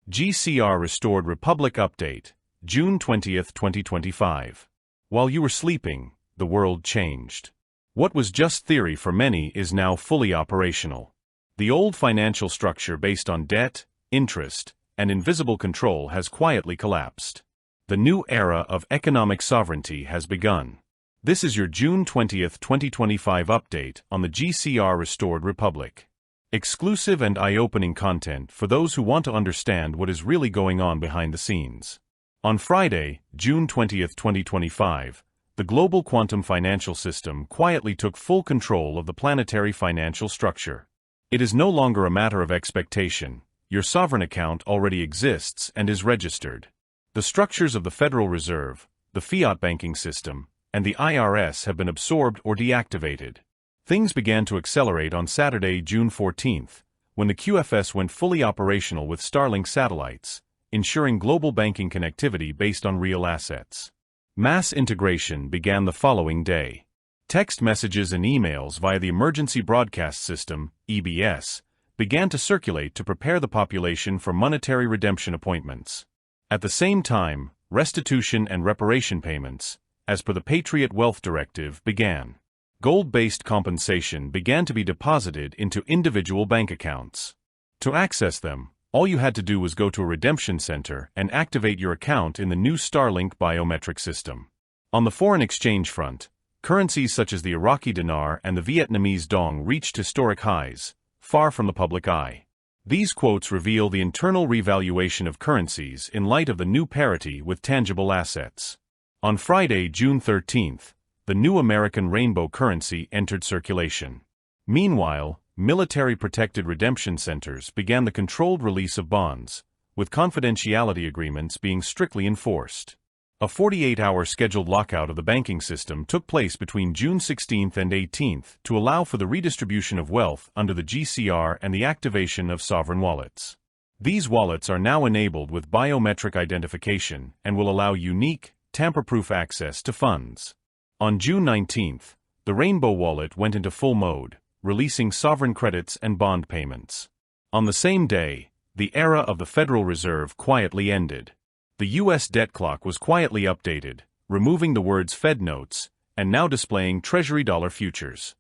GCR Restored Republic Update, June 20, 2025. While you were sleeping, the world changed. What was just theory for many is now fully operational. The old financial structure based on debt, interest, and invisible control has quietly collapsed. The new era of economic sovereignty has begun. This is your June 20, 2025 update on the GCR Restored Republic. Exclusive and eye-opening content for those who want to understand what is really going on behind the scenes. On Friday, June 20, 2025, the global quantum financial system quietly took full control of the planetary financial structure. It is no longer a matter of expectation. Your sovereign account already exists and is registered. The structures of the Federal Reserve, the fiat banking system, and the IRS have been absorbed or deactivated. Things began to accelerate on Saturday, June 14, when the QFS went fully operational with Starlink satellites, ensuring global banking connectivity based on real assets. Mass integration began the following day. Text messages and emails via the Emergency Broadcast System, EBS, began to circulate to prepare the population for monetary redemption appointments. At the same time, restitution and reparation payments, as per the Patriot Wealth Directive, began. Gold-based compensation began to be deposited into individual bank accounts. To access them, all you had to do was go to a redemption center and activate your account in the new Starlink biometric system. On the foreign exchange front, currencies such as the Iraqi dinar and the Vietnamese dong reached historic highs, far from the public eye. These quotes reveal the internal revaluation of currencies in light of the new parity with tangible assets. On Friday, June 13, the new American rainbow currency entered circulation. Meanwhile, military-protected redemption centers began the controlled release of bonds, with confidentiality agreements being strictly enforced. A 48-hour scheduled lockout of the banking system took place between June 16 and 18 to allow for the redistribution of wealth under the GCR and the activation of sovereign wallets. These wallets are now enabled with biometric identification and will allow unique, tamper-proof access to funds. On June 19, the Rainbow Wallet went into full mode, releasing sovereign credits and bond payments. On the same day, the era of the Federal Reserve quietly ended. The U.S. debt clock was quietly updated, removing the words Fed notes, and now displaying Treasury dollar futures.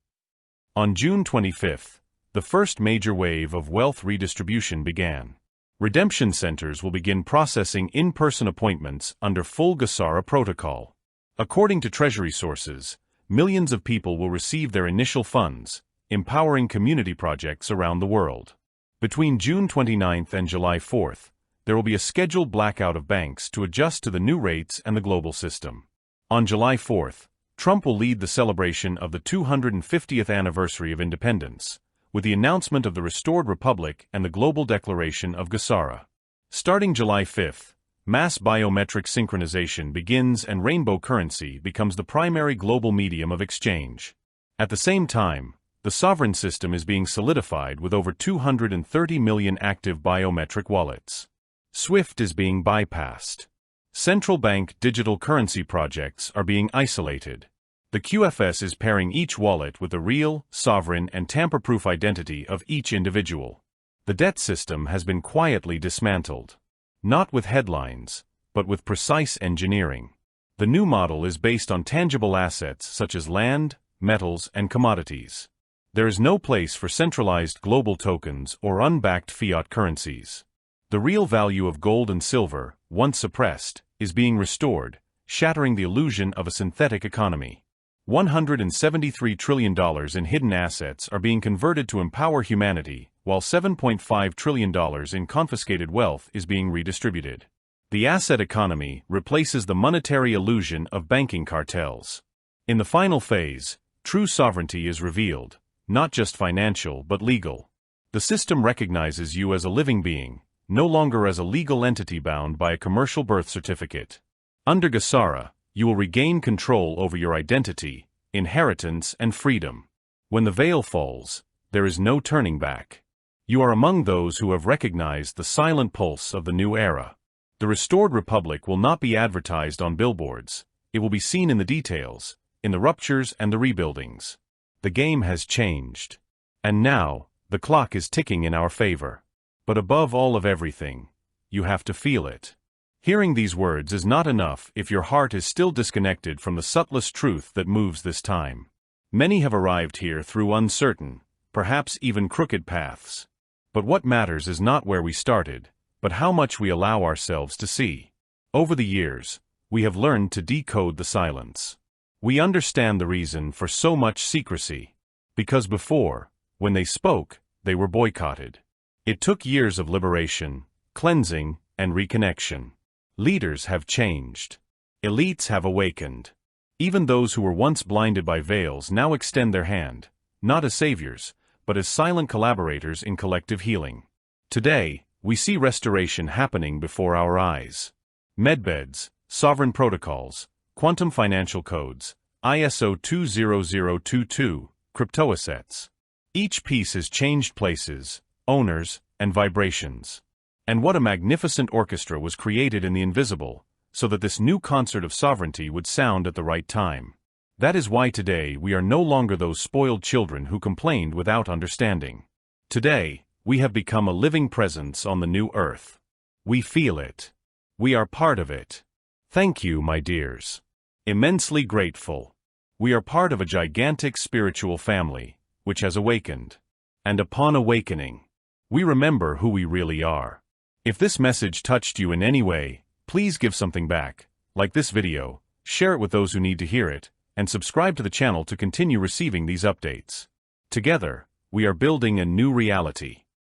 On June 25, the first major wave of wealth redistribution began. Redemption centers will begin processing in-person appointments under full Gesara protocol. According to Treasury sources, millions of people will receive their initial funds, empowering community projects around the world. Between June 29 and July 4, there will be a scheduled blackout of banks to adjust to the new rates and the global system. On July 4, Trump will lead the celebration of the 250th anniversary of independence, with the announcement of the Restored Republic and the Global Declaration of Gesara. Starting July 5, mass biometric synchronization begins and rainbow currency becomes the primary global medium of exchange. At the same time, the sovereign system is being solidified with over 230 million active biometric wallets. SWIFT is being bypassed. Central bank digital currency projects are being isolated. The QFS is pairing each wallet with the real, sovereign, and tamper-proof identity of each individual. The debt system has been quietly dismantled. Not with headlines, but with precise engineering. The new model is based on tangible assets such as land, metals, and commodities. There is no place for centralized global tokens or unbacked fiat currencies. The real value of gold and silver, once suppressed, is being restored, shattering the illusion of a synthetic economy. $173 trillion in hidden assets are being converted to empower humanity, while $7.5 trillion in confiscated wealth is being redistributed. The asset economy replaces the monetary illusion of banking cartels. In the final phase, true sovereignty is revealed, not just financial but legal. The system recognizes you as a living being, no longer as a legal entity bound by a commercial birth certificate. Under Gesara, you will regain control over your identity, inheritance, and freedom. When the veil falls, there is no turning back. You are among those who have recognized the silent pulse of the new era. The Restored Republic will not be advertised on billboards. It will be seen in the details, in the ruptures and the rebuildings. The game has changed. And now, the clock is ticking in our favor. But above all of everything, you have to feel it. Hearing these words is not enough if your heart is still disconnected from the subtlest truth that moves this time. Many have arrived here through uncertain, perhaps even crooked paths. But what matters is not where we started, but how much we allow ourselves to see. Over the years, we have learned to decode the silence. We understand the reason for so much secrecy. Because before, when they spoke, they were boycotted. It took years of liberation, cleansing, and reconnection. Leaders have changed. Elites have awakened. Even those who were once blinded by veils now extend their hand, not as saviors, but as silent collaborators in collective healing. Today, we see restoration happening before our eyes. Medbeds, sovereign protocols, quantum financial codes, ISO 20022, cryptoassets. Each piece has changed places, owners, and vibrations. And what a magnificent orchestra was created in the invisible, so that this new concert of sovereignty would sound at the right time. That is why today we are no longer those spoiled children who complained without understanding. Today, we have become a living presence on the new earth. We feel it. We are part of it. Thank you, my dears. Immensely grateful. We are part of a gigantic spiritual family, which has awakened. And upon awakening, we remember who we really are. If this message touched you in any way, please give something back, like this video, share it with those who need to hear it, and subscribe to the channel to continue receiving these updates. Together, we are building a new reality.